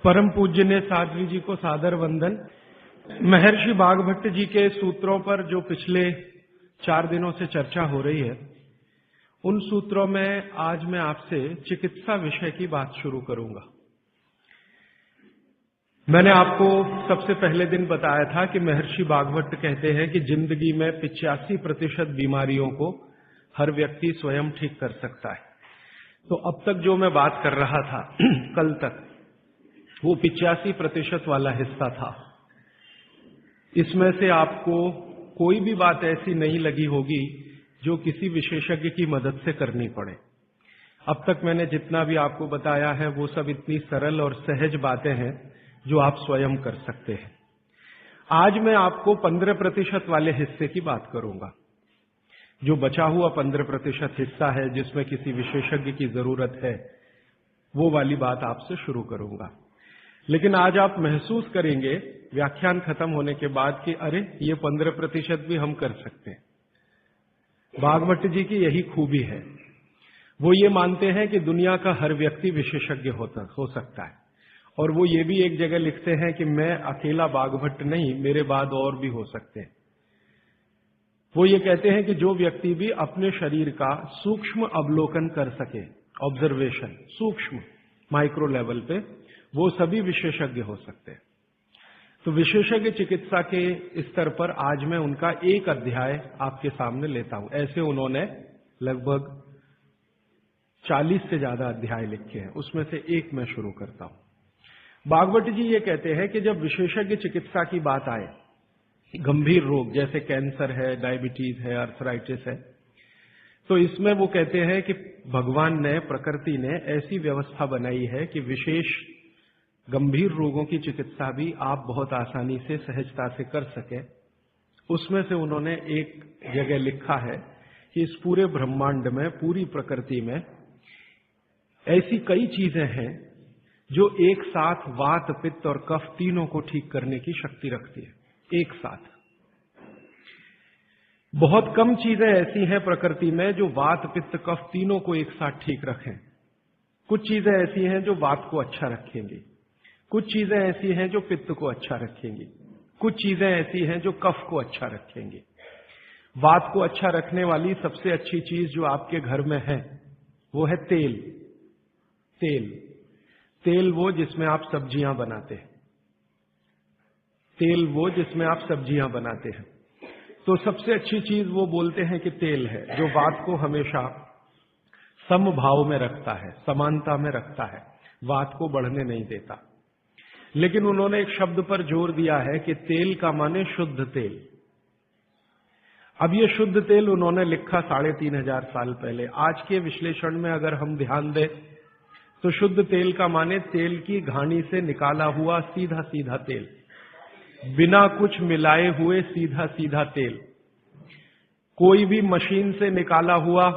परम पूज्य साध्वी जी को सादर वंदन। महर्षि बागभट्ट जी के सूत्रों पर जो पिछले 4 दिनों से चर्चा हो रही है, उन सूत्रों में आज मैं आपसे चिकित्सा विषय की बात शुरू करूंगा। मैंने आपको सबसे पहले दिन बताया था कि महर्षि बागभट्ट कहते हैं कि जिंदगी में 85% बीमारियों को हर व्यक्ति स्वयं ठीक कर सकता है। तो अब तक जो मैं बात कर रहा था कल तक, वो 85% वाला हिस्सा था। इसमें से आपको कोई भी बात ऐसी नहीं लगी होगी जो किसी विशेषज्ञ की मदद से करनी पड़े। अब तक मैंने जितना भी आपको बताया है वो सब इतनी सरल और सहज बातें हैं जो आप स्वयं कर सकते हैं। आज मैं आपको 15% वाले हिस्से की बात करूंगा। जो बचा हुआ 15% हिस्सा है जिसमें किसी विशेषज्ञ की जरूरत है, वो वाली बात आपसे शुरू करूंगा। लेकिन आज आप महसूस करेंगे व्याख्यान खत्म होने के बाद कि अरे ये 15% भी हम कर सकते हैं। बागभट्ट जी की यही खूबी है, वो ये मानते हैं कि दुनिया का हर व्यक्ति विशेषज्ञ हो सकता है। और वो ये भी एक जगह लिखते हैं कि मैं अकेला बागभट्ट नहीं, मेरे बाद और भी हो सकते हैं। वो ये कहते हैं कि जो व्यक्ति भी अपने शरीर का सूक्ष्म अवलोकन कर सके, ऑब्जर्वेशन सूक्ष्म माइक्रो लेवल पे, वो सभी विशेषज्ञ हो सकते हैं। तो विशेषज्ञ चिकित्सा के स्तर पर आज मैं उनका एक अध्याय आपके सामने लेता हूं। ऐसे उन्होंने लगभग 40 से ज्यादा अध्याय लिखे हैं, उसमें से एक मैं शुरू करता हूं। बागभट्ट जी ये कहते हैं कि जब विशेषज्ञ चिकित्सा की बात आए, गंभीर रोग जैसे कैंसर है, डायबिटीज है, अर्थराइटिस है, तो इसमें वो कहते हैं कि भगवान ने, प्रकृति ने ऐसी व्यवस्था बनाई है कि विशेष गंभीर रोगों की चिकित्सा भी आप बहुत आसानी से, सहजता से कर सके। उसमें से उन्होंने एक जगह लिखा है कि इस पूरे ब्रह्मांड में, पूरी प्रकृति में ऐसी कई चीजें हैं जो एक साथ वात, पित्त और कफ तीनों को ठीक करने की शक्ति रखती है, एक साथ। बहुत कम चीजें ऐसी हैं प्रकृति में जो वात, पित्त, कफ तीनों को एक साथ ठीक रखें। कुछ चीजें ऐसी हैं जो वात को अच्छा रखेंगी, कुछ चीजें ऐसी हैं जो पित्त को अच्छा रखेंगी, कुछ चीजें ऐसी हैं जो कफ को अच्छा रखेंगी। वात को अच्छा रखने वाली सबसे अच्छी चीज जो आपके घर में है वो है तेल। तेल तेल वो जिसमें आप सब्जियां बनाते हैं, तेल वो जिसमें आप सब्जियां बनाते हैं। तो सबसे अच्छी चीज वो बोलते हैं कि तेल है, जो वात को हमेशा समभाव में रखता है, समानता में रखता है, वात को बढ़ने नहीं देता। लेकिन उन्होंने एक शब्द पर जोर दिया है कि तेल का माने शुद्ध तेल। अब ये शुद्ध तेल उन्होंने लिखा 3500 साल पहले। आज के विश्लेषण में अगर हम ध्यान दें तो शुद्ध तेल का माने तेल की घानी से निकाला हुआ सीधा सीधा तेल, बिना कुछ मिलाए हुए सीधा सीधा तेल, कोई भी मशीन से निकाला हुआ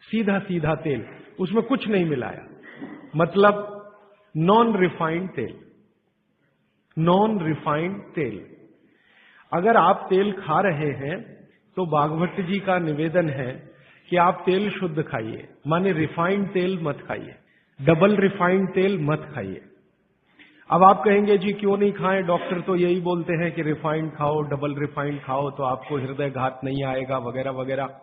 सीधा सीधा तेल, उसमें कुछ नहीं मिलाया, मतलब नॉन रिफाइंड तेल। नॉन रिफाइंड तेल। अगर आप तेल खा रहे हैं तो बागभट्ट जी का निवेदन है कि आप तेल शुद्ध खाइए, माने रिफाइंड तेल मत खाइए, डबल रिफाइंड तेल मत खाइए। अब आप कहेंगे जी क्यों नहीं खाएं, डॉक्टर तो यही बोलते हैं कि रिफाइंड खाओ, डबल रिफाइंड खाओ तो आपको हृदय घात नहीं आएगा, वगैरह वगैरह।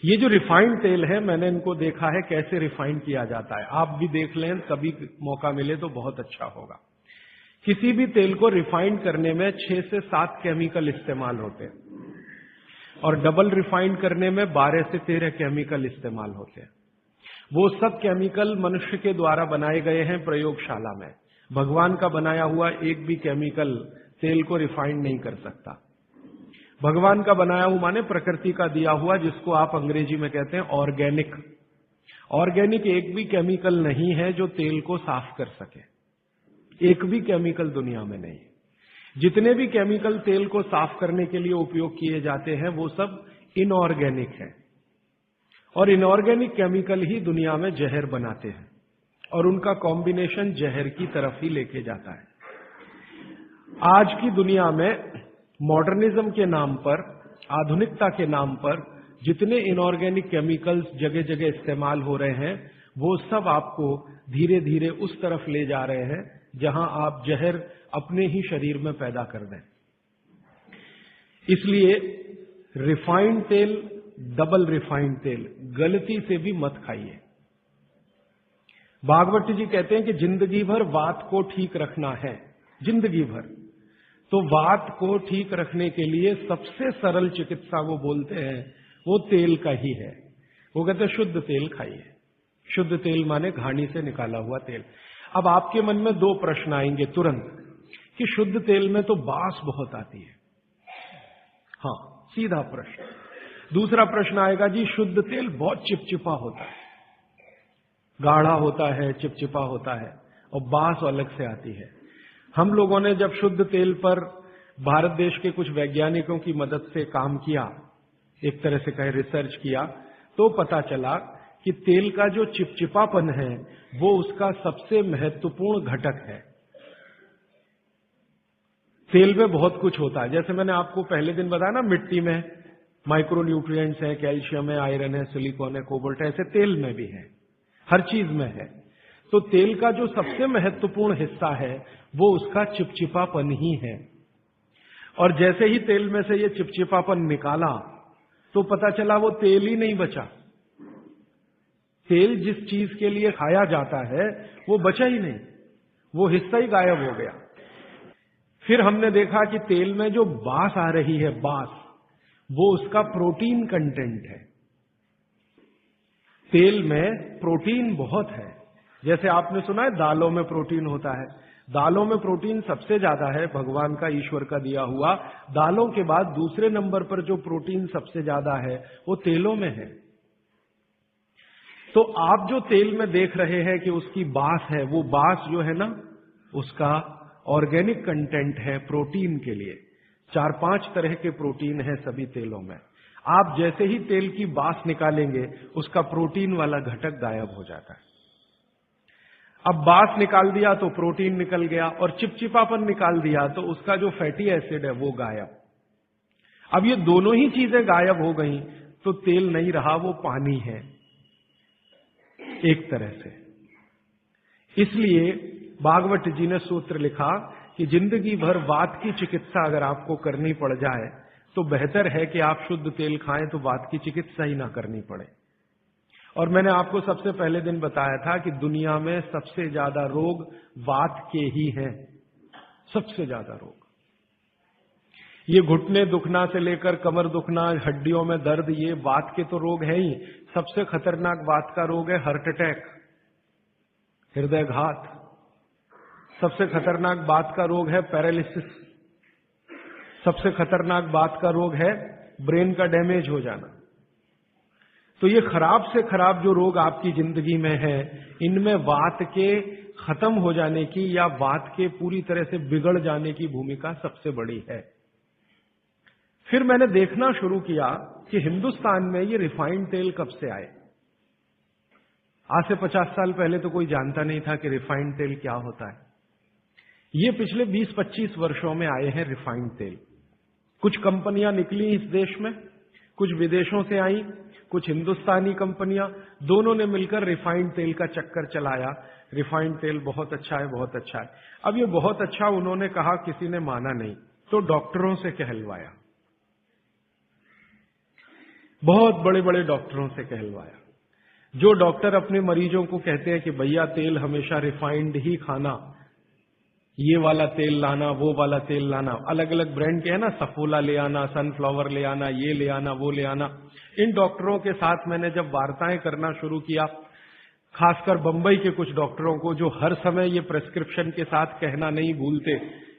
ये जो रिफाइंड तेल है, मैंने इनको देखा है कैसे रिफाइंड किया जाता है। आप भी देख लें, कभी मौका मिले तो बहुत अच्छा होगा। किसी भी तेल को रिफाइंड करने में 6 से 7 केमिकल इस्तेमाल होते हैं और डबल रिफाइंड करने में 12 से 13 केमिकल इस्तेमाल होते हैं। वो सब केमिकल मनुष्य के द्वारा बनाए गए हैं प्रयोगशाला में। भगवान का बनाया हुआ एक भी केमिकल तेल को रिफाइंड नहीं कर सकता। भगवान का बनाया हुआ माने प्रकृति का दिया हुआ, जिसको आप अंग्रेजी में कहते हैं ऑर्गेनिक। ऑर्गेनिक एक भी केमिकल नहीं है जो तेल को साफ कर सके, एक भी केमिकल दुनिया में नहीं। जितने भी केमिकल तेल को साफ करने के लिए उपयोग किए जाते हैं वो सब इनऑर्गेनिक है, और इनऑर्गेनिक केमिकल ही दुनिया में जहर बनाते हैं और उनका कॉम्बिनेशन जहर की तरफ ही लेके जाता है। आज की दुनिया में मॉडर्निज्म के नाम पर, आधुनिकता के नाम पर जितने इनऑर्गेनिक केमिकल्स जगह जगह इस्तेमाल हो रहे हैं, वो सब आपको धीरे धीरे उस तरफ ले जा रहे हैं जहां आप जहर अपने ही शरीर में पैदा कर दें। इसलिए रिफाइंड तेल, डबल रिफाइंड तेल गलती से भी मत खाइए। भागवत जी कहते हैं कि जिंदगी भर वात को ठीक रखना है, जिंदगी भर। तो वात को ठीक रखने के लिए सबसे सरल चिकित्सा वो बोलते हैं वो तेल का ही है। वो कहते हैं शुद्ध तेल खाइए। शुद्ध तेल माने घानी से निकाला हुआ तेल। अब आपके मन में दो प्रश्न आएंगे तुरंत कि शुद्ध तेल में तो बास बहुत आती है। हाँ, सीधा प्रश्न। दूसरा प्रश्न आएगा जी शुद्ध तेल बहुत चिपचिपा होता है, गाढ़ा होता है, चिपचिपा होता है और बास अलग से आती है। हम लोगों ने जब शुद्ध तेल पर भारत देश के कुछ वैज्ञानिकों की मदद से काम किया, एक तरह से कहे रिसर्च किया, तो पता चला कि तेल का जो चिपचिपापन है वो उसका सबसे महत्वपूर्ण घटक है। तेल में बहुत कुछ होता है, जैसे मैंने आपको पहले दिन बताया ना, मिट्टी में माइक्रो न्यूट्रिएंट्स है, कैल्शियम है, आयरन है, सिलिकॉन है, कोबाल्ट है, ऐसे तेल में भी है, हर चीज में है। तो तेल का जो सबसे महत्वपूर्ण हिस्सा है वो उसका चिपचिपापन ही है। और जैसे ही तेल में से ये चिपचिपापन निकाला तो पता चला वो तेल ही नहीं बचा। तेल जिस चीज के लिए खाया जाता है वो बचा ही नहीं, वो हिस्सा ही गायब हो गया। फिर हमने देखा कि तेल में जो बास आ रही है, बास, वो उसका प्रोटीन कंटेंट है। तेल में प्रोटीन बहुत है। जैसे आपने सुना है दालों में प्रोटीन होता है, दालों में प्रोटीन सबसे ज्यादा है, भगवान का, ईश्वर का दिया हुआ। दालों के बाद दूसरे नंबर पर जो प्रोटीन सबसे ज्यादा है वो तेलों में है। तो आप जो तेल में देख रहे हैं कि उसकी बास है, वो बास जो है ना, उसका ऑर्गेनिक कंटेंट है प्रोटीन के लिए। 4-5 तरह के प्रोटीन है सभी तेलों में। आप जैसे ही तेल की बास निकालेंगे उसका प्रोटीन वाला घटक गायब हो जाता है। अब बास निकाल दिया तो प्रोटीन निकल गया, और चिपचिपापन निकाल दिया तो उसका जो फैटी एसिड है वो गायब। अब ये दोनों ही चीजें गायब हो गई तो तेल नहीं रहा, वो पानी है एक तरह से। इसलिए भागवत जी ने सूत्र लिखा कि जिंदगी भर वात की चिकित्सा अगर आपको करनी पड़ जाए तो बेहतर है कि आप शुद्ध तेल खाएं तो वात की चिकित्सा ही ना करनी पड़े। और मैंने आपको सबसे पहले दिन बताया था कि दुनिया में सबसे ज्यादा रोग वात के ही हैं, सबसे ज्यादा रोग। ये घुटने दुखना से लेकर कमर दुखना, हड्डियों में दर्द, ये वात के तो रोग है ही। सबसे खतरनाक वात का रोग है हार्ट अटैक, हृदयघात। सबसे खतरनाक बात का रोग है पैरालिसिस। सबसे खतरनाक बात का रोग है ब्रेन का डैमेज हो जाना। तो ये खराब से खराब जो रोग आपकी जिंदगी में है, इनमें वात के खत्म हो जाने की या वात के पूरी तरह से बिगड़ जाने की भूमिका सबसे बड़ी है। फिर मैंने देखना शुरू किया कि हिंदुस्तान में ये रिफाइंड तेल कब से आए। आज से 50 साल पहले तो कोई जानता नहीं था कि रिफाइंड तेल क्या होता है। ये पिछले 20-25 वर्षों में आए हैं रिफाइंड तेल। कुछ कंपनियां निकली इस देश में, कुछ विदेशों से आई, कुछ हिंदुस्तानी कंपनियां, दोनों ने मिलकर रिफाइंड तेल का चक्कर चलाया। रिफाइंड तेल बहुत अच्छा है, बहुत अच्छा है। अब ये बहुत अच्छा उन्होंने कहा, किसी ने माना नहीं, तो डॉक्टरों से कहलवाया, बहुत बड़े बड़े डॉक्टरों से कहलवाया। जो डॉक्टर अपने मरीजों को कहते हैं कि भैया तेल हमेशा रिफाइंड ही खाना, ये वाला तेल लाना, वो वाला तेल लाना, अलग अलग ब्रांड के है ना, सफोला ले आना, सनफ्लावर ले आना, ये ले आना, वो ले आना। इन डॉक्टरों के साथ मैंने जब वार्ताएं करना शुरू किया, खासकर बंबई के कुछ डॉक्टरों को जो हर समय ये प्रेस्क्रिप्शन के साथ कहना नहीं भूलते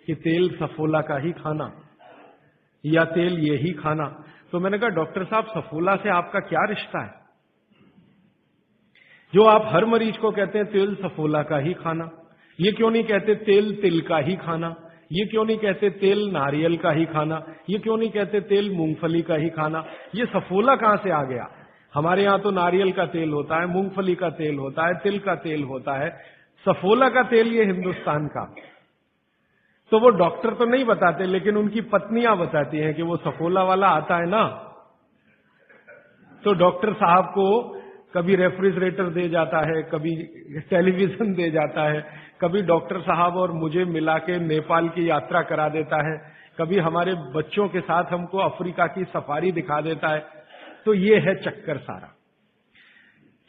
कि तेल सफोला का ही खाना या तेल ये ही खाना, तो मैंने कहा डॉक्टर साहब सफोला से आपका क्या रिश्ता है? जो आप हर मरीज को कहते हैं तेल सफोला का ही खाना, ये क्यों नहीं कहते तेल तिल का ही खाना? ये क्यों नहीं कहते तेल नारियल का ही खाना? ये क्यों नहीं कहते तेल मूंगफली का ही खाना? ये सफोला कहां से आ गया? हमारे यहां तो नारियल का तेल होता है, मूंगफली का तेल होता है, तिल का तेल होता है, सफोला का तेल ये हिंदुस्तान का। तो वो डॉक्टर तो नहीं बताते, लेकिन उनकी पत्नियां बताती हैं कि वो सफोला वाला आता है ना। तो डॉक्टर साहब को कभी रेफ्रिजरेटर दे जाता है, कभी टेलीविजन दे जाता है, कभी डॉक्टर साहब और मुझे मिला के नेपाल की यात्रा करा देता है, कभी हमारे बच्चों के साथ हमको अफ्रीका की सफारी दिखा देता है। तो ये है चक्कर सारा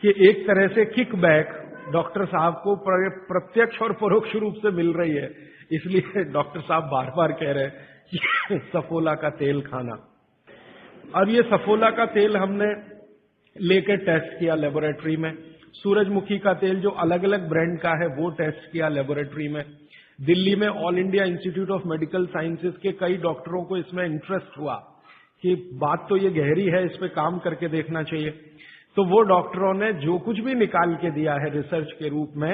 कि एक तरह से किक बैक डॉक्टर साहब को प्रत्यक्ष और परोक्ष रूप से मिल रही है। इसलिए डॉक्टर साहब बार बार कह रहे हैं कि सफोला का तेल खाना। अब ये सफोला का तेल हमने लेकर टेस्ट किया लेबोरेटरी में। सूरजमुखी का तेल जो अलग अलग ब्रांड का है वो टेस्ट किया लेबोरेटरी में। दिल्ली में all India institute of medical sciences के कई डॉक्टरों को इसमें इंटरेस्ट हुआ कि बात तो ये गहरी है, इस पे काम करके देखना चाहिए। तो वो डॉक्टरों ने जो कुछ भी निकाल के दिया है रिसर्च के रूप में,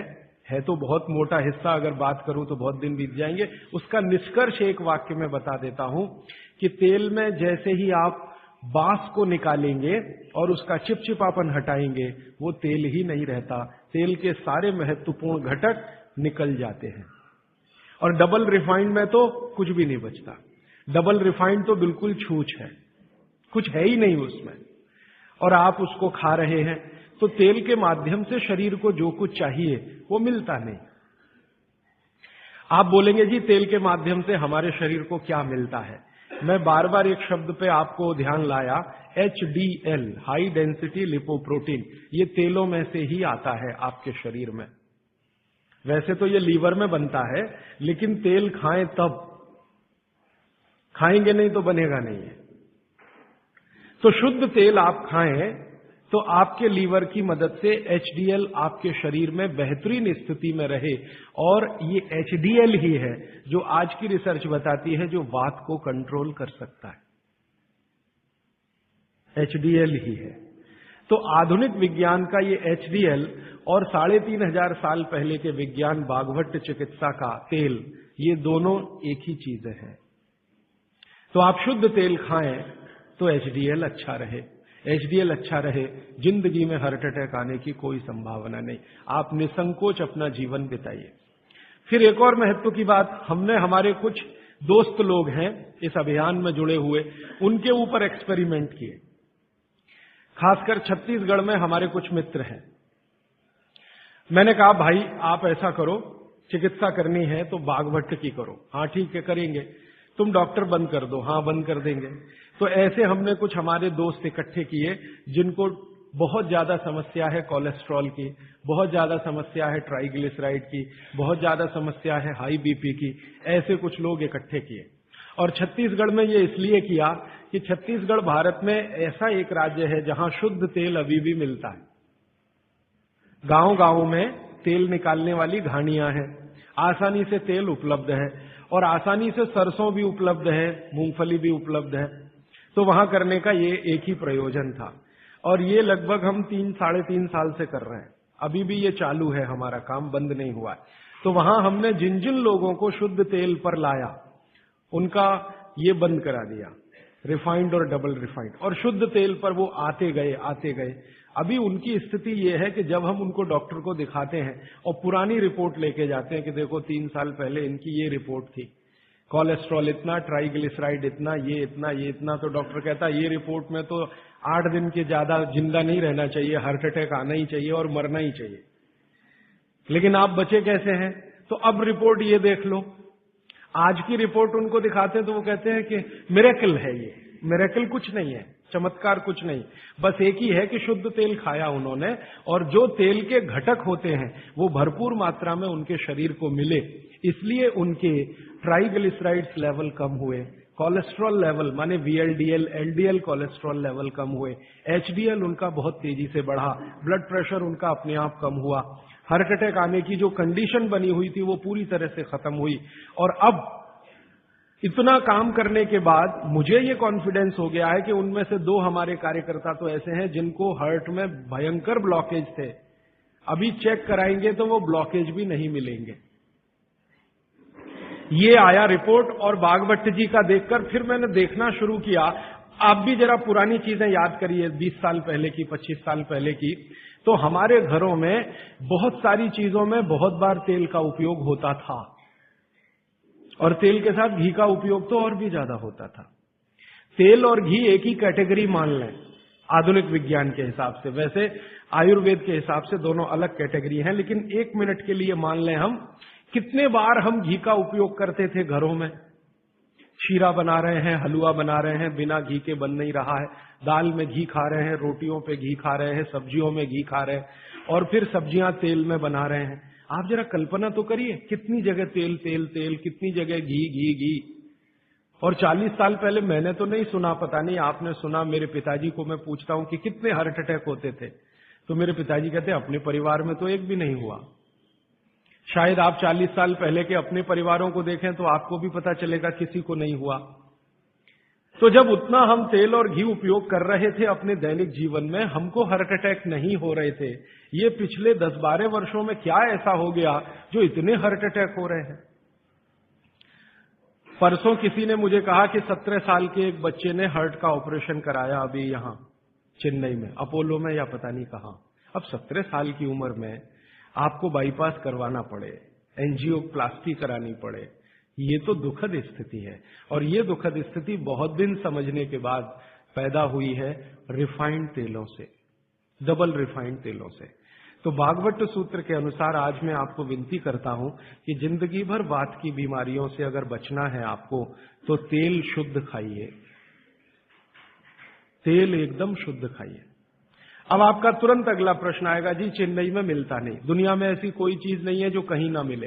है तो बहुत मोटा हिस्सा, अगर बात करूं तो बहुत दिन बीत जाएंगे, उसका निष्कर्ष एक वाक्य में बता देता हूं कि तेल में जैसे ही आप बांस को निकालेंगे और उसका चिपचिपापन हटाएंगे, वो तेल ही नहीं रहता, तेल के सारे महत्वपूर्ण घटक निकल जाते हैं। और डबल रिफाइंड में तो कुछ भी नहीं बचता। डबल रिफाइंड तो बिल्कुल छूछ है, कुछ है ही नहीं उसमें, और आप उसको खा रहे हैं। तो तेल के माध्यम से शरीर को जो कुछ चाहिए वो मिलता नहीं। आप बोलेंगे जी तेल के माध्यम से हमारे शरीर को क्या मिलता है। मैं बार बार एक शब्द पे आपको ध्यान लाया, HDL, हाई डेंसिटी लिपोप्रोटीन। ये तेलों में से ही आता है आपके शरीर में। वैसे तो ये लीवर में बनता है, लेकिन तेल खाएं तब, खाएंगे नहीं तो बनेगा नहीं है। तो शुद्ध तेल आप खाएं तो आपके लीवर की मदद से HDL आपके शरीर में बेहतरीन स्थिति में रहे। और ये HDL ही है जो आज की रिसर्च बताती है जो वात को कंट्रोल कर सकता है, HDL ही है। तो आधुनिक विज्ञान का ये HDL और 3500 साल पहले के विज्ञान बागभट्ट चिकित्सा का तेल, ये दोनों एक ही चीजें हैं। तो आप शुद्ध तेल खाएं तो HDL अच्छा रहे। HDL अच्छा रहे, जिंदगी में हार्ट अटैक आने की कोई संभावना नहीं। आप निसंकोच अपना जीवन बिताइए। फिर एक और महत्व की बात, हमने हमारे कुछ दोस्त लोग हैं इस अभियान में जुड़े हुए, उनके ऊपर एक्सपेरिमेंट किए। खासकर छत्तीसगढ़ में हमारे कुछ मित्र हैं। मैंने कहा भाई आप ऐसा करो, चिकित्सा करनी है तो बागभट्ट की करो। हाँ ठीक है करेंगे। तुम डॉक्टर बंद कर दो। हाँ बंद कर देंगे। तो ऐसे हमने कुछ हमारे दोस्त इकट्ठे किए जिनको बहुत ज्यादा समस्या है कोलेस्ट्रॉल की, बहुत ज्यादा समस्या है ट्राइग्लिसराइड की, बहुत ज्यादा समस्या है हाई बीपी की। ऐसे कुछ लोग इकट्ठे किए और छत्तीसगढ़ में ये इसलिए किया कि छत्तीसगढ़ भारत में ऐसा एक राज्य है जहां शुद्ध तेल अभी भी मिलता है। गांव गांव में तेल निकालने वाली घानियां हैं, आसानी से तेल उपलब्ध है और आसानी से सरसों भी उपलब्ध है, मूंगफली भी उपलब्ध है। तो वहां करने का ये एक ही प्रयोजन था और ये लगभग हम 3-3.5 साल से कर रहे हैं। अभी भी ये चालू है, हमारा काम बंद नहीं हुआ है। तो वहां हमने जिन जिन लोगों को शुद्ध तेल पर लाया उनका ये बंद करा दिया, रिफाइंड और डबल रिफाइंड, और शुद्ध तेल पर वो आते गए। अभी उनकी स्थिति ये है कि जब हम उनको डॉक्टर को दिखाते हैं और पुरानी रिपोर्ट लेके जाते हैं कि देखो 3 साल पहले इनकी ये रिपोर्ट थी, कोलेस्ट्रॉल इतना, ट्राइग्लिसराइड इतना, ये इतना, तो डॉक्टर कहता है ये रिपोर्ट में तो 8 दिन के ज्यादा जिंदा नहीं रहना चाहिए, हार्ट अटैक आना ही चाहिए और मरना ही चाहिए, लेकिन आप बचे कैसे हैं। तो अब रिपोर्ट ये देख लो। आज की रिपोर्ट उनको दिखाते हैं तो वो कहते हैं कि मिरेकल है, ये मिरेकल कुछ नहीं है, चमत्कार कुछ नहीं, बस एक ही है कि शुद्ध तेल खाया उन्होंने और जो तेल के घटक होते हैं वो भरपूर मात्रा में उनके शरीर को मिले, इसलिए उनके ट्राइग्लिसराइड्स लेवल कम हुए, कोलेस्ट्रॉल लेवल माने VLDL, LDL कोलेस्ट्रॉल लेवल कम हुए, HDL उनका बहुत तेजी से बढ़ा, ब्लड प्रेशर उनका अपने आप कम हुआ, हार्ट अटैक आने की जो कंडीशन बनी हुई थी वो पूरी तरह से खत्म हुई। और अब इतना काम करने के बाद मुझे ये कॉन्फिडेंस हो गया है कि उनमें से 2 हमारे कार्यकर्ता तो ऐसे हैं जिनको हार्ट में भयंकर ब्लॉकेज थे, अभी चेक कराएंगे तो वो ब्लॉकेज भी नहीं मिलेंगे। ये आया रिपोर्ट और बागभट्ट जी का देखकर फिर मैंने देखना शुरू किया। आप भी जरा पुरानी चीजें याद करिए, 20 साल पहले की, 25 साल पहले की। तो हमारे घरों में बहुत सारी चीजों में बहुत बार तेल का उपयोग होता था और तेल के साथ घी का उपयोग तो और भी ज्यादा होता था। तेल और घी एक ही कैटेगरी मान लें। आधुनिक विज्ञान के हिसाब से। वैसे आयुर्वेद के हिसाब से दोनों अलग कैटेगरी हैं, लेकिन 1 मिनट के लिए मान लें हम, कितने बार हम घी का उपयोग करते थे घरों में। शीरा बना रहे हैं, हलवा बना रहे हैं, बिना घी के बन नहीं रहा है। दाल में घी खा रहे हैं, रोटियों पे घी खा रहे हैं, सब्जियों में घी खा रहे हैं, और फिर सब्जियां तेल में बना रहे हैं। आप जरा कल्पना तो करिए, कितनी जगह तेल तेल तेल, कितनी जगह घी घी घी। और 40 साल पहले मैंने तो नहीं सुना, पता नहीं आपने सुना, मेरे पिताजी को मैं पूछता हूं कि कितने हार्ट अटैक होते थे, तो मेरे पिताजी कहते हैं अपने परिवार में तो एक भी नहीं हुआ। शायद आप 40 साल पहले के अपने परिवारों को देखें तो आपको भी पता चलेगा किसी को नहीं हुआ। तो जब उतना हम तेल और घी उपयोग कर रहे थे अपने दैनिक जीवन में, हमको हार्ट अटैक नहीं हो रहे थे। ये पिछले 10-12 वर्षों में क्या ऐसा हो गया जो इतने हार्ट अटैक हो रहे हैं। परसों किसी ने मुझे कहा कि 17 साल के एक बच्चे ने हार्ट का ऑपरेशन कराया अभी यहां चेन्नई में, अपोलो में या पता नहीं कहां। अब 17 साल की उम्र में आपको बाईपास करवाना पड़े, एंजियोप्लास्टी करानी पड़े, ये तो दुखद स्थिति है। और ये दुखद स्थिति बहुत दिन समझने के बाद पैदा हुई है रिफाइंड तेलों से, डबल रिफाइंड तेलों से। तो भागवत सूत्र के अनुसार आज मैं आपको विनती करता हूं कि जिंदगी भर वात की बीमारियों से अगर बचना है आपको, तो तेल शुद्ध खाइए, तेल एकदम शुद्ध खाइए। अब आपका तुरंत अगला प्रश्न आएगा, जी चेन्नई में मिलता नहीं, दुनिया में ऐसी कोई चीज नहीं है जो कहीं ना मिले।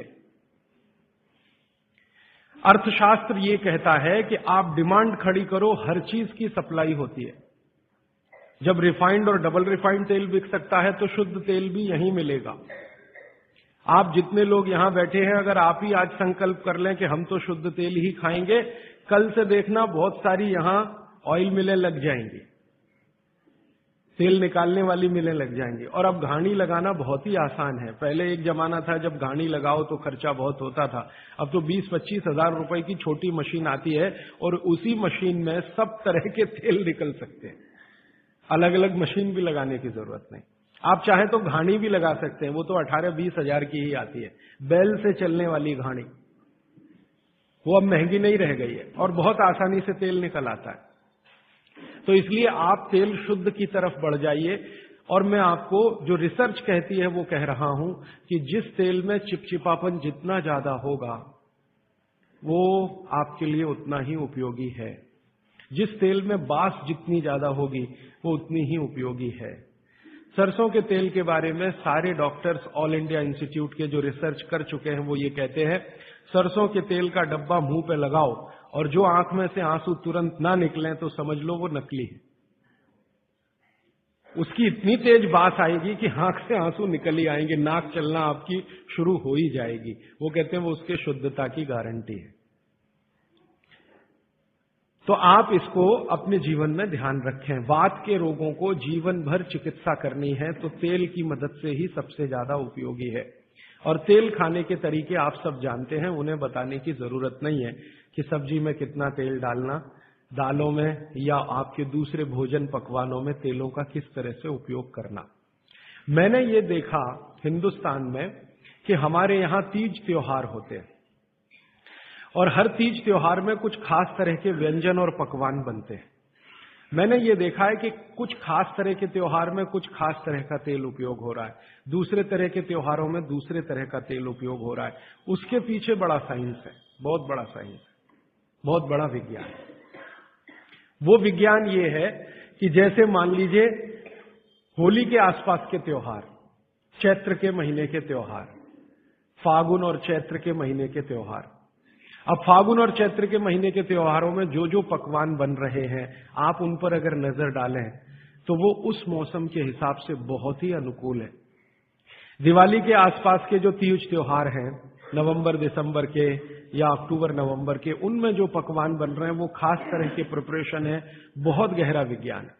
अर्थशास्त्र ये कहता है कि आप डिमांड खड़ी करो, हर चीज की सप्लाई होती है। जब रिफाइंड और डबल रिफाइंड तेल बिक सकता है तो शुद्ध तेल भी यहीं मिलेगा। आप जितने लोग यहां बैठे हैं, अगर आप ही आज संकल्प कर लें कि हम तो शुद्ध तेल ही खाएंगे, कल से देखना बहुत सारी यहां ऑयल मिलें लग जाएंगी, तेल निकालने वाली मिलें लग जाएंगी। और अब घानी लगाना बहुत ही आसान है। पहले एक जमाना था जब घानी लगाओ तो खर्चा बहुत होता था। अब तो 20-25 हजार रुपए की छोटी मशीन आती है और उसी मशीन में सब तरह के तेल निकल सकते हैं। अलग अलग मशीन भी लगाने की जरूरत नहीं। आप चाहे तो घानी भी लगा सकते हैं, वो तो 18-20 हजार की ही आती है, बैल से चलने वाली घानी। वो अब महंगी नहीं रह गई है और बहुत आसानी से तेल निकल आता है। तो इसलिए आप तेल शुद्ध की तरफ बढ़ जाइए। और मैं आपको जो रिसर्च कहती है वो कह रहा हूं कि जिस तेल में चिपचिपापन जितना ज्यादा होगा वो आपके लिए उतना ही उपयोगी है। जिस तेल में बास जितनी ज्यादा होगी वो उतनी ही उपयोगी है। सरसों के तेल के बारे में सारे डॉक्टर्स ऑल इंडिया इंस्टीट्यूट के जो रिसर्च कर चुके हैं वो ये कहते हैं, सरसों के तेल का डब्बा मुंह पे लगाओ और जो आंख में से आंसू तुरंत ना निकलें तो समझ लो वो नकली है। उसकी इतनी तेज बास आएगी कि आंख से आंसू निकल ही आएंगे, नाक चलना आपकी शुरू हो ही जाएगी। वो कहते हैं वो उसके शुद्धता की गारंटी है। तो आप इसको अपने जीवन में ध्यान रखें। वात के रोगों को जीवन भर चिकित्सा करनी है तो तेल की मदद से ही सबसे ज्यादा उपयोगी है। और तेल खाने के तरीके आप सब जानते हैं, उन्हें बताने की जरूरत नहीं है कि सब्जी में कितना तेल डालना, दालों में या आपके दूसरे भोजन पकवानों में तेलों का किस तरह से उपयोग करना। मैंने ये देखा हिंदुस्तान में कि हमारे यहां तीज त्योहार होते हैं और हर तीज त्योहार में कुछ खास तरह के व्यंजन और पकवान बनते हैं। मैंने ये देखा है कि कुछ खास तरह के त्योहार में कुछ खास तरह का तेल उपयोग हो रहा है, दूसरे तरह के त्योहारों में दूसरे तरह का तेल उपयोग हो रहा है। उसके पीछे बड़ा साइंस है, बहुत बड़ा साइंस है, बहुत बड़ा विज्ञान है। वो विज्ञान ये है कि जैसे मान लीजिए होली के आसपास के त्योहार, चैत्र के महीने के त्योहार, फागुन और चैत्र के महीने के त्योहार। अब फागुन और चैत्र के महीने के त्योहारों में जो जो पकवान बन रहे हैं, आप उन पर अगर नजर डालें तो वो उस मौसम के हिसाब से बहुत ही अनुकूल है। दिवाली के आसपास के जो तीज त्योहार हैं, नवंबर दिसंबर के या अक्टूबर नवंबर के, उनमें जो पकवान बन रहे हैं वो खास तरह के प्रिपरेशन है, बहुत गहरा विज्ञान है।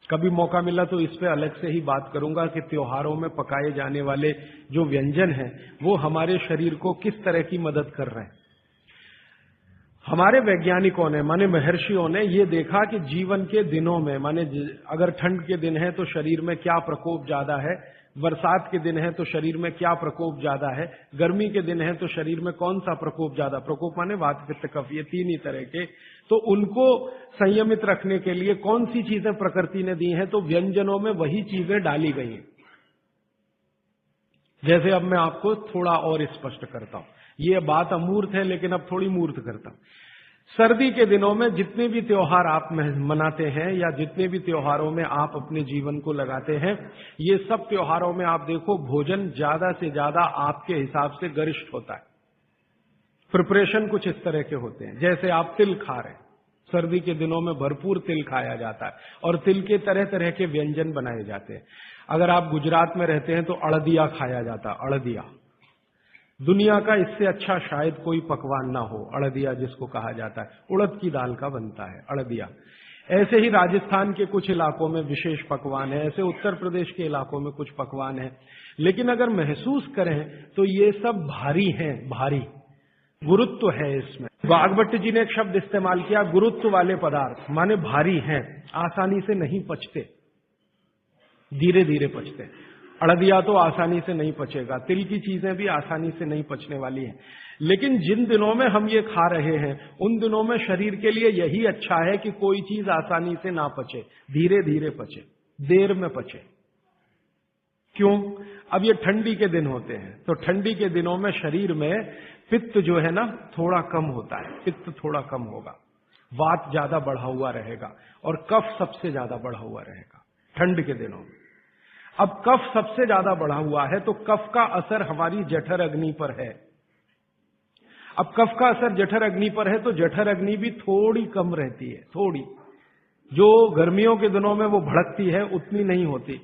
कभी मौका मिला तो इस पे अलग से ही बात करूंगा कि त्योहारों में पकाए जाने वाले जो व्यंजन हैं वो हमारे शरीर को किस तरह की मदद कर रहे हैं। हमारे वैज्ञानिकों ने, माने महर्षियों ने ये देखा कि जीवन के दिनों में, माने अगर ठंड के दिन है तो शरीर में क्या प्रकोप ज्यादा है, बरसात के दिन है तो शरीर में क्या प्रकोप ज्यादा है, गर्मी के दिन है तो शरीर में कौन सा प्रकोप ज्यादा, प्रकोप माने वात पित्त कफ, ये तीन ही तरह के, तो उनको संयमित रखने के लिए कौन सी चीजें प्रकृति ने दी हैं, तो व्यंजनों में वही चीजें डाली गई हैं। जैसे अब मैं आपको थोड़ा और स्पष्ट करता हूं, ये बात अमूर्त है लेकिन अब थोड़ी मूर्त करता हूं। सर्दी के दिनों में जितने भी त्योहार आप मनाते हैं या जितने भी त्योहारों में आप अपने जीवन को लगाते हैं, ये सब त्योहारों में आप देखो भोजन ज्यादा से ज्यादा आपके हिसाब से गरिष्ठ होता है। प्रिपरेशन कुछ इस तरह के होते हैं, जैसे आप तिल खा रहे हैं, सर्दी के दिनों में भरपूर तिल खाया जाता है और तिल के तरह तरह के व्यंजन बनाए जाते हैं। अगर आप गुजरात में रहते हैं तो अड़दिया खाया जाता है, अड़दिया। दुनिया का इससे अच्छा शायद कोई पकवान ना हो, अड़दिया जिसको कहा जाता है, उड़द की दाल का बनता है अड़दिया। ऐसे ही राजस्थान के कुछ इलाकों में विशेष पकवान है, ऐसे उत्तर प्रदेश के इलाकों में कुछ पकवान है। लेकिन अगर महसूस करें तो ये सब भारी हैं, भारी गुरुत्व है इसमें। भागवत जी ने एक शब्द इस्तेमाल किया, गुरुत्व वाले पदार्थ, माने भारी हैं, आसानी से नहीं पचते, धीरे धीरे पचते। अड़दिया तो आसानी से नहीं पचेगा, तिल की चीजें भी आसानी से नहीं पचने वाली हैं। लेकिन जिन दिनों में हम ये खा रहे हैं उन दिनों में शरीर के लिए यही अच्छा है कि कोई चीज आसानी से ना पचे, धीरे धीरे पचे, देर में पचे। क्यों? अब ये ठंडी के दिन होते हैं तो ठंडी के दिनों में शरीर में पित्त जो है ना थोड़ा कम होता है, पित्त थोड़ा कम होगा, वात ज्यादा बढ़ा हुआ रहेगा और कफ सबसे ज्यादा बढ़ा हुआ रहेगा ठंड के दिनों में। अब कफ सबसे ज्यादा बढ़ा हुआ है तो कफ का असर हमारी जठर अग्नि पर है। अब कफ का असर जठर अग्नि पर है तो जठर अग्नि भी थोड़ी कम रहती है, थोड़ी, जो गर्मियों के दिनों में वो भड़कती है उतनी नहीं होती।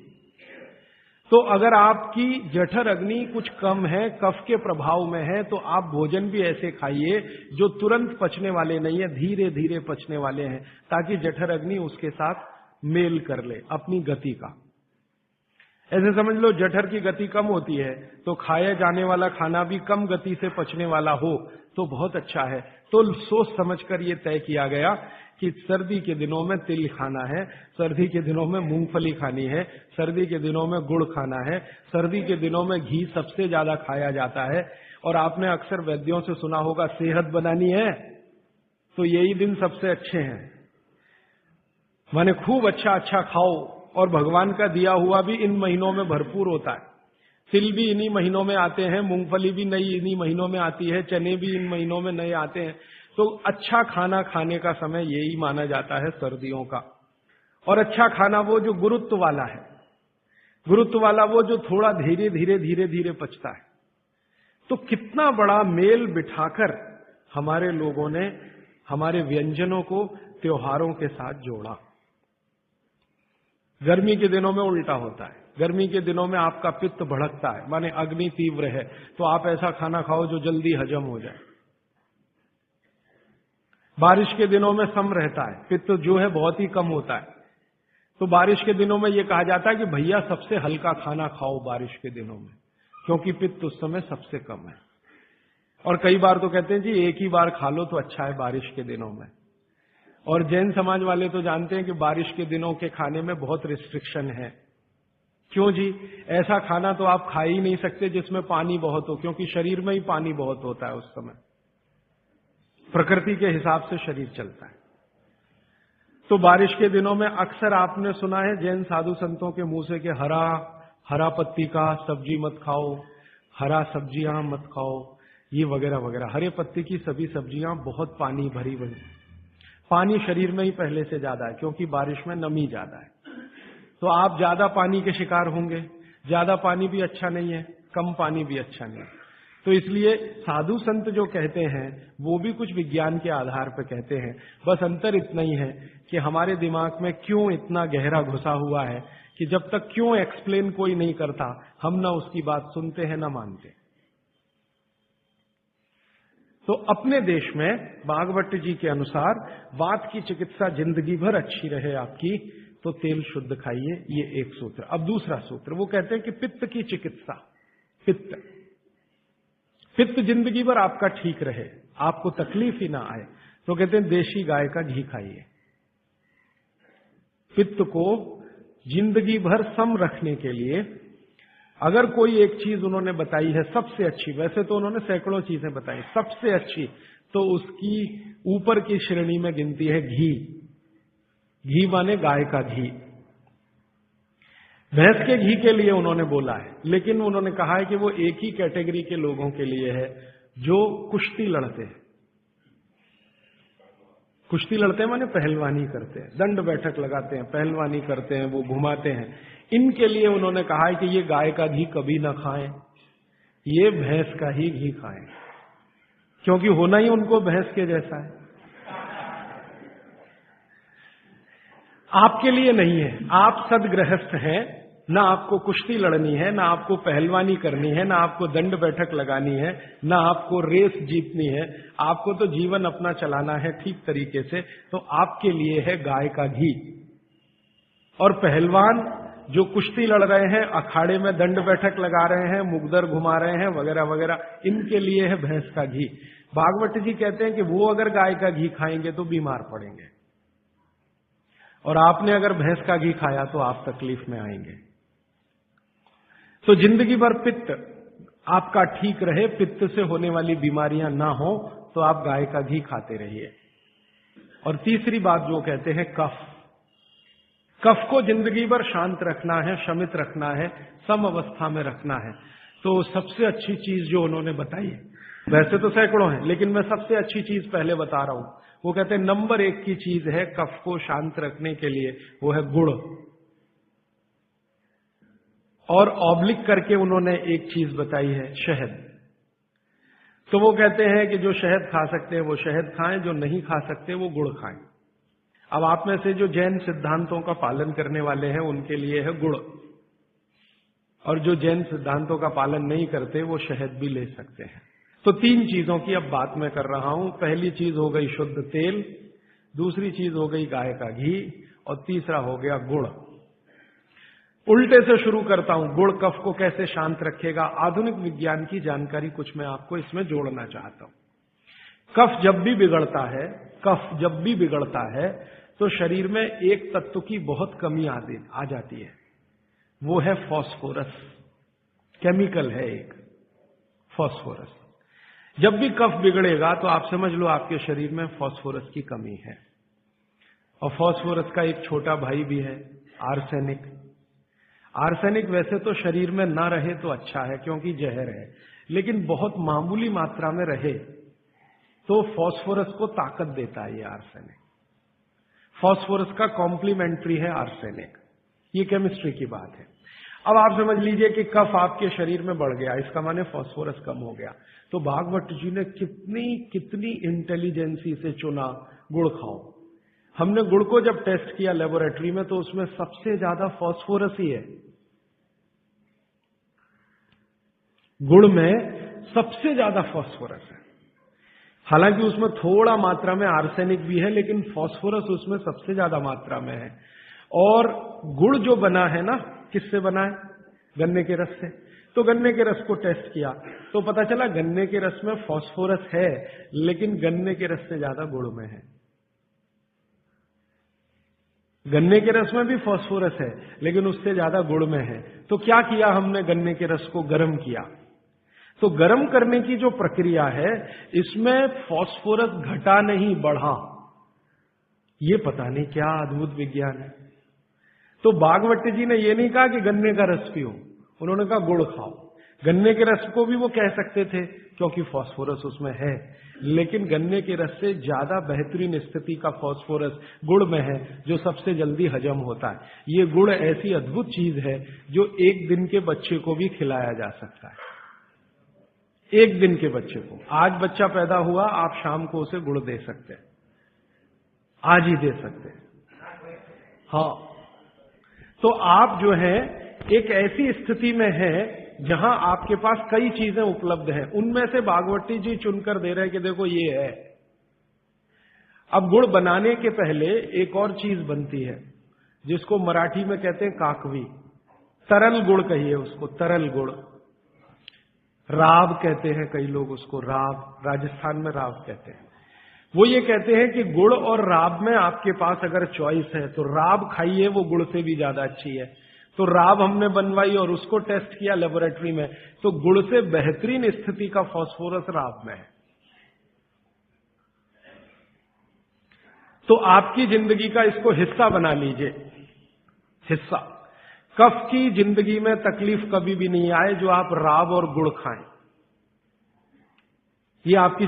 तो अगर आपकी जठर अग्नि कुछ कम है, कफ के प्रभाव में है, तो आप भोजन भी ऐसे खाइए जो तुरंत पचने वाले नहीं है, धीरे धीरे पचने वाले हैं, ताकि जठर अग्नि उसके साथ मेल कर ले अपनी गति का। ऐसे समझ लो जठर की गति कम होती है तो खाया जाने वाला खाना भी कम गति से पचने वाला हो तो बहुत अच्छा है। तो सोच समझकर ये तय किया गया कि सर्दी के दिनों में तिल खाना है, सर्दी के दिनों में मूंगफली खानी है, सर्दी के दिनों में गुड़ खाना है, सर्दी के दिनों में घी सबसे ज्यादा खाया जाता है। और आपने अक्सर वैद्यों से सुना होगा सेहत बनानी है तो यही दिन सबसे अच्छे हैं, माने खूब अच्छा अच्छा खाओ। और भगवान का दिया हुआ भी इन महीनों में भरपूर होता है। तिल भी इन्हीं महीनों में आते हैं, मूंगफली भी नई इन्हीं महीनों में आती है, चने भी इन महीनों में नए आते हैं। तो अच्छा खाना खाने का समय यही माना जाता है सर्दियों का। और अच्छा खाना वो जो गुरुत्व वाला है, गुरुत्व वाला वो जो थोड़ा धीरे धीरे धीरे धीरे पचता है। तो कितना बड़ा मेल बिठाकर हमारे लोगों ने हमारे व्यंजनों को त्योहारों के साथ जोड़ा। गर्मी के दिनों में उल्टा होता है, गर्मी के दिनों में आपका पित्त भड़कता है, माने अग्नि तीव्र है, तो आप ऐसा खाना खाओ जो जल्दी हजम हो जाए। बारिश के दिनों में सम रहता है, पित्त जो है बहुत ही कम होता है। तो बारिश के दिनों में यह कहा जाता है कि भैया सबसे हल्का खाना खाओ बारिश के दिनों में, क्योंकि पित्त उस समय सबसे कम है। और कई बार तो कहते हैं जी एक ही बार खा लो तो अच्छा है बारिश के दिनों में। और जैन समाज वाले तो जानते हैं कि बारिश के दिनों के खाने में बहुत रिस्ट्रिक्शन है। क्यों जी? ऐसा खाना तो आप खा ही नहीं सकते जिसमें पानी बहुत हो, क्योंकि शरीर में ही पानी बहुत होता है उस समय, प्रकृति के हिसाब से शरीर चलता है। तो बारिश के दिनों में अक्सर आपने सुना है जैन साधु संतों के मुंह से कि हरा पत्ती का सब्जी मत खाओ, हरा सब्जियां मत खाओ, ये वगैरह वगैरह। हरे पत्ती की सभी सब्जियां बहुत पानी भरी भरी, पानी शरीर में ही पहले से ज्यादा है क्योंकि बारिश में नमी ज्यादा है। तो आप ज्यादा पानी के शिकार होंगे, ज्यादा पानी भी अच्छा नहीं है, कम पानी भी अच्छा नहीं है। तो इसलिए साधु संत जो कहते हैं वो भी कुछ विज्ञान के आधार पर कहते हैं। बस अंतर इतना ही है कि हमारे दिमाग में क्यों इतना गहरा घुसा हुआ है कि जब तक क्यों एक्सप्लेन कोई नहीं करता हम ना उसकी बात सुनते हैं ना मानते। तो अपने देश में भागवत जी के अनुसार वात की चिकित्सा जिंदगी भर अच्छी रहे आपकी तो तेल शुद्ध खाइए, ये एक सूत्र। अब दूसरा सूत्र वो कहते हैं कि पित्त की चिकित्सा, पित्त जिंदगी भर आपका ठीक रहे, आपको तकलीफ ही ना आए, तो कहते हैं देशी गाय का घी खाइए। पित्त को जिंदगी भर सम रखने के लिए अगर कोई एक चीज उन्होंने बताई है सबसे अच्छी, वैसे तो उन्होंने सैकड़ों चीजें बताई, सबसे अच्छी तो उसकी ऊपर की श्रेणी में गिनती है घी। घी माने गाय का घी। भैंस के घी के लिए उन्होंने बोला है, लेकिन उन्होंने कहा है कि वो एक ही कैटेगरी के लोगों के लिए है जो कुश्ती लड़ते हैं। कुश्ती लड़ते हैं माने पहलवानी करते हैं, दंड बैठक लगाते हैं, पहलवानी करते हैं, वो घुमाते हैं। इनके लिए उन्होंने कहा है कि ये गाय का घी कभी ना खाएं, ये भैंस का ही घी खाएं, क्योंकि होना ही उनको भैंस के जैसा है। आपके लिए नहीं है, आप सदगृहस्थ हैं, ना आपको कुश्ती लड़नी है, ना आपको पहलवानी करनी है, ना आपको दंड बैठक लगानी है, ना आपको रेस जीतनी है, आपको तो जीवन अपना चलाना है ठीक तरीके से। तो आपके लिए है गाय का घी। और पहलवान जो कुश्ती लड़ रहे हैं, अखाड़े में दंड बैठक लगा रहे हैं, मुगदर घुमा रहे हैं, वगैरह वगैरह, इनके लिए है भैंस का घी। भागवत जी कहते हैं कि वो अगर गाय का घी खाएंगे तो बीमार पड़ेंगे, और आपने अगर भैंस का घी खाया तो आप तकलीफ में आएंगे। तो जिंदगी भर पित्त आपका ठीक रहे, पित्त से होने वाली बीमारियां ना हो, तो आप गाय का घी खाते रहिए। और तीसरी बात जो कहते हैं कफ, कफ को जिंदगी भर शांत रखना है, शमित रखना है, सम अवस्था में रखना है। तो सबसे अच्छी चीज जो उन्होंने बताई है, वैसे तो सैकड़ों हैं, लेकिन मैं सबसे अच्छी चीज पहले बता रहा हूं। वो कहते हैं नंबर 1 की चीज है कफ को शांत रखने के लिए, वो है गुड़। और ऑब्लिक करके उन्होंने एक चीज बताई है, शहद। तो वो कहते हैं कि जो शहद खा सकते हैं वो शहद खाएं, जो नहीं खा सकते वो गुड़ खाएं। अब आप में से जो जैन सिद्धांतों का पालन करने वाले हैं उनके लिए है गुड़, और जो जैन सिद्धांतों का पालन नहीं करते वो शहद भी ले सकते हैं। तो 3 चीजों की अब बात मैं कर रहा हूं। पहली चीज हो गई शुद्ध तेल, दूसरी चीज हो गई गाय का घी, और तीसरा हो गया गुड़। उल्टे से शुरू करता हूं, गुड़ कफ को कैसे शांत रखेगा। आधुनिक विज्ञान की जानकारी कुछ मैं आपको इसमें जोड़ना चाहता हूं। कफ जब भी बिगड़ता है, कफ जब भी बिगड़ता है तो शरीर में एक तत्व की बहुत कमी आ जाती है, वो है फास्फोरस। केमिकल है एक फास्फोरस। जब भी कफ बिगड़ेगा तो आप समझ लो आपके शरीर में फास्फोरस की कमी है। और फास्फोरस का एक छोटा भाई भी है, आर्सेनिक। आर्सेनिक वैसे तो शरीर में ना रहे तो अच्छा है क्योंकि जहर है, लेकिन बहुत मामूली मात्रा में रहे तो फास्फोरस को ताकत देता है ये आर्सेनिक। फास्फोरस का कॉम्प्लीमेंट्री है आर्सेनिक। ये केमिस्ट्री की बात है। अब आप समझ लीजिए कि कफ आपके शरीर में बढ़ गया, इसका माने फास्फोरस कम हो गया। तो भागवत जी ने कितनी इंटेलिजेंसी से चुना, गुड़ खाओ। हमने गुड़ को जब टेस्ट किया लेबोरेटरी में तो उसमें सबसे ज्यादा फास्फोरस ही है। गुड़ में सबसे ज्यादा फास्फोरस है। हालांकि उसमें थोड़ा मात्रा में आर्सेनिक भी है, लेकिन फास्फोरस उसमें सबसे ज्यादा मात्रा में है। और गुड़ जो बना है ना, किससे बना है? गन्ने के रस से। तो गन्ने के रस को टेस्ट किया तो पता चला गन्ने के रस में फास्फोरस है, लेकिन गन्ने के रस से ज्यादा गुड़ में है। गन्ने के रस में भी फास्फोरस है, लेकिन उससे ज्यादा गुड़ में है। तो क्या किया हमने? गन्ने के रस को गर्म किया। तो गर्म करने की जो प्रक्रिया है, इसमें फास्फोरस घटा नहीं, बढ़ा। ये पता नहीं क्या अद्भुत विज्ञान है। तो भागवत जी ने ये नहीं कहा कि गन्ने का रस पियो, उन्होंने कहा गुड़ खाओ। गन्ने के रस को भी वो कह सकते थे क्योंकि फास्फोरस उसमें है, लेकिन गन्ने के रस से ज्यादा बेहतरीन स्थिति का फास्फोरस गुड़ में है, जो सबसे जल्दी हजम होता है। ये गुड़ ऐसी अद्भुत चीज है जो 1 दिन के बच्चे को भी खिलाया जा सकता है। 1 दिन के बच्चे को, आज बच्चा पैदा हुआ, आप शाम को उसे गुड़ दे सकते हैं, आज ही दे सकते हैं। हाँ, तो आप जो है एक ऐसी स्थिति में है जहां आपके पास कई चीजें उपलब्ध हैं, उनमें से भागवती जी चुनकर दे रहे हैं कि देखो ये है। अब गुड़ बनाने के पहले एक और चीज बनती है जिसको मराठी में कहते हैं काकवी, तरल गुड़ कहिए उसको, तरल गुड़। राब कहते हैं कई लोग उसको, राब, राजस्थान में राब कहते हैं। वो ये कहते हैं कि गुड़ और राब में आपके पास अगर चॉइस है तो राब खाइए, वो गुड़ से भी ज्यादा अच्छी है। तो राब हमने बनवाई और उसको टेस्ट किया लेबोरेटरी में, तो गुड़ से बेहतरीन स्थिति का फास्फोरस राब में है। तो आपकी जिंदगी का इसको हिस्सा बना लीजिए, हिस्सा। कफ की जिंदगी में तकलीफ कभी भी नहीं आए जो आप राब और गुड़ खाएं। ये आपकी